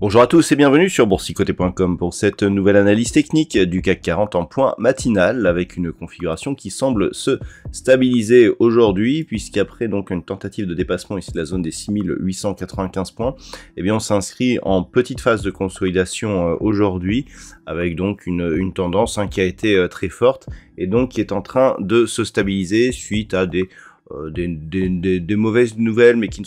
Bonjour à tous et bienvenue sur boursicoté.com pour cette nouvelle analyse technique du CAC 40 en point matinal avec une configuration qui semble se stabiliser aujourd'hui puisqu'après donc une tentative de dépassement ici de la zone des 6895 points, eh bien on s'inscrit en petite phase de consolidation aujourd'hui avec donc une tendance qui a été très forte et donc qui est en train de se stabiliser suite à des mauvaises nouvelles mais qui ne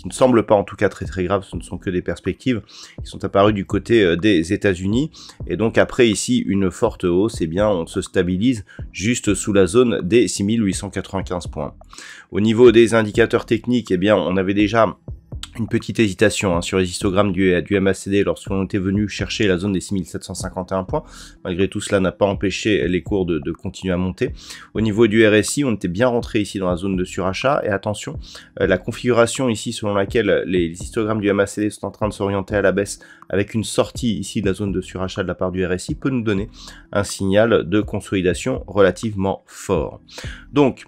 semblent pas en tout cas très graves, ce ne sont que des perspectives qui sont apparues du côté des États-Unis et donc après ici une forte hausse, et bien on se stabilise juste sous la zone des 6895 points. Au niveau des indicateurs techniques, et bien on avait déjà une petite hésitation sur les histogrammes du MACD lorsqu'on était venu chercher la zone des 6751 points. Malgré tout, cela n'a pas empêché les cours de continuer à monter. Au niveau du RSI, on était bien rentré ici dans la zone de surachat. Et attention, la configuration ici selon laquelle les histogrammes du MACD sont en train de s'orienter à la baisse avec une sortie ici de la zone de surachat de la part du RSI peut nous donner un signal de consolidation relativement fort. Donc,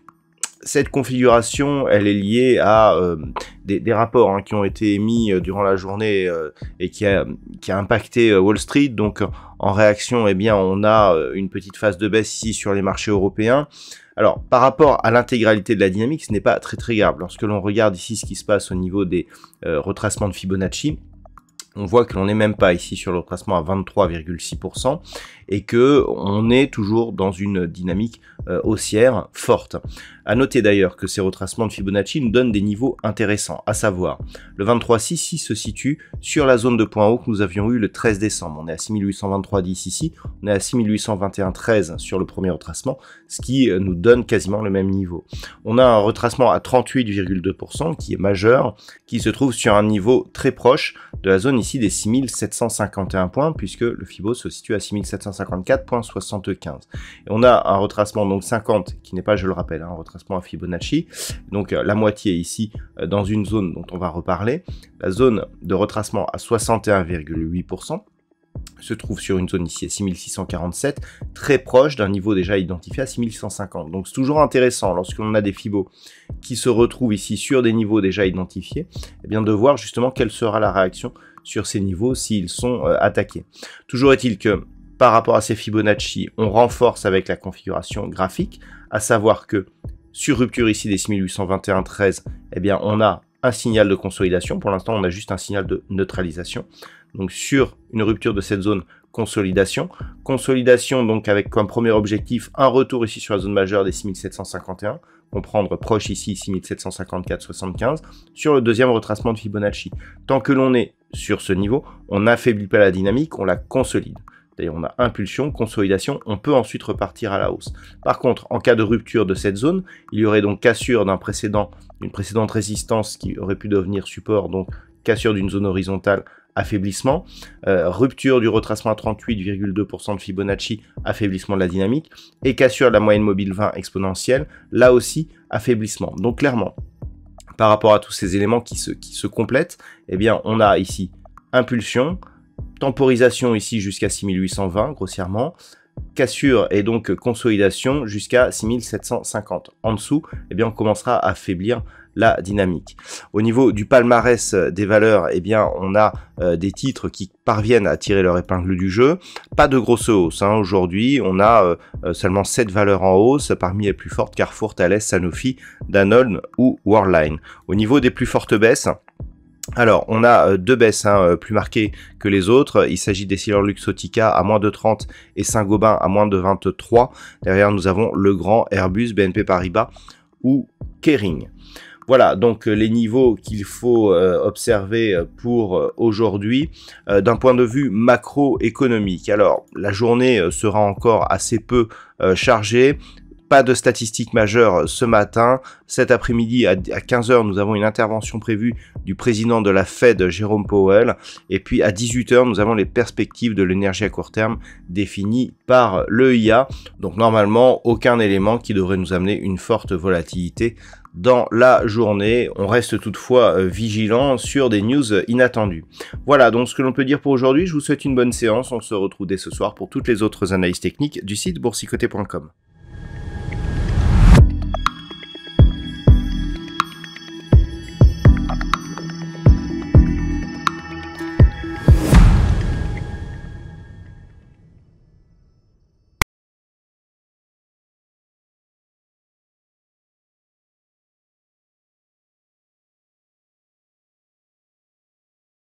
cette configuration, elle est liée à des rapports qui ont été émis durant la journée et qui a impacté Wall Street. Donc, en réaction, eh bien, on a une petite phase de baisse ici sur les marchés européens. Alors, par rapport à l'intégralité de la dynamique, ce n'est pas très grave. Lorsque l'on regarde ici ce qui se passe au niveau des retracements de Fibonacci, on voit que l'on n'est même pas ici sur le retracement à 23,6% et que on est toujours dans une dynamique haussière forte. À noter d'ailleurs que ces retracements de Fibonacci nous donnent des niveaux intéressants, à savoir le 23,6 ici se situe sur la zone de point haut que nous avions eu le 13 décembre. On est à 6823,10 ici, on est à 6821,13 sur le premier retracement, ce qui nous donne quasiment le même niveau. On a un retracement à 38,2% qui est majeur, qui se trouve sur un niveau très proche de la zone ici des 6751 points puisque le Fibo se situe à 6754,75. Et on a un retracement donc 50 qui n'est pas, je le rappelle, un retracement à Fibonacci, donc la moitié ici dans une zone dont on va reparler. La zone de retracement à 61,8% se trouve sur une zone ici à 6647, très proche d'un niveau déjà identifié à 6150. Donc c'est toujours intéressant lorsqu'on a des Fibos qui se retrouvent ici sur des niveaux déjà identifiés, eh bien de voir justement quelle sera la réaction sur ces niveaux s'ils sont attaqués. Toujours est-il que par rapport à ces Fibonacci, on renforce avec la configuration graphique, à savoir que sur rupture ici des 6821,13, eh bien on a un signal de consolidation. Pour l'instant, on a juste un signal de neutralisation. Donc sur une rupture de cette zone, consolidation. Consolidation donc avec comme premier objectif un retour ici sur la zone majeure des 6751, comprendre proche ici 6754,75 sur le deuxième retracement de Fibonacci. Tant que l'on est sur ce niveau, on n'affaiblit pas la dynamique, on la consolide. D'ailleurs, on a impulsion, consolidation, on peut ensuite repartir à la hausse. Par contre, en cas de rupture de cette zone, il y aurait donc cassure d'une précédente résistance qui aurait pu devenir support, donc cassure d'une zone horizontale, affaiblissement, rupture du retracement à 38,2% de Fibonacci, affaiblissement de la dynamique, et cassure de la moyenne mobile 20 exponentielle, là aussi, affaiblissement. Donc clairement, par rapport à tous ces éléments qui se complètent, eh bien, on a ici impulsion, temporisation ici jusqu'à 6820 grossièrement, cassure et donc consolidation jusqu'à 6750. En dessous, eh bien, on commencera à affaiblir la dynamique. Au niveau du palmarès des valeurs, eh bien, on a des titres qui parviennent à tirer leur épingle du jeu. Pas de grosse hausse. Aujourd'hui, on a seulement 7 valeurs en hausse, parmi les plus fortes Carrefour, Thales, Sanofi, Danone ou Worldline. Au niveau des plus fortes baisses, alors, on a deux baisses plus marquées que les autres. Il s'agit d'Essilor-Luxottica à moins de 30 et Saint-Gobain à moins de 23. Derrière, nous avons Legrand, Airbus, BNP Paribas ou Kering. Voilà, donc les niveaux qu'il faut observer pour aujourd'hui d'un point de vue macroéconomique. Alors, la journée sera encore assez peu chargée. pas de statistiques majeures ce matin. Cet après-midi à 15h, nous avons une intervention prévue du président de la Fed, Jérôme Powell. Et puis à 18h, nous avons les perspectives de l'énergie à court terme définies par l'EIA. Donc normalement, aucun élément qui devrait nous amener une forte volatilité dans la journée. On reste toutefois vigilant sur des news inattendues. Voilà donc ce que l'on peut dire pour aujourd'hui. Je vous souhaite une bonne séance. On se retrouve dès ce soir pour toutes les autres analyses techniques du site boursicoté.com.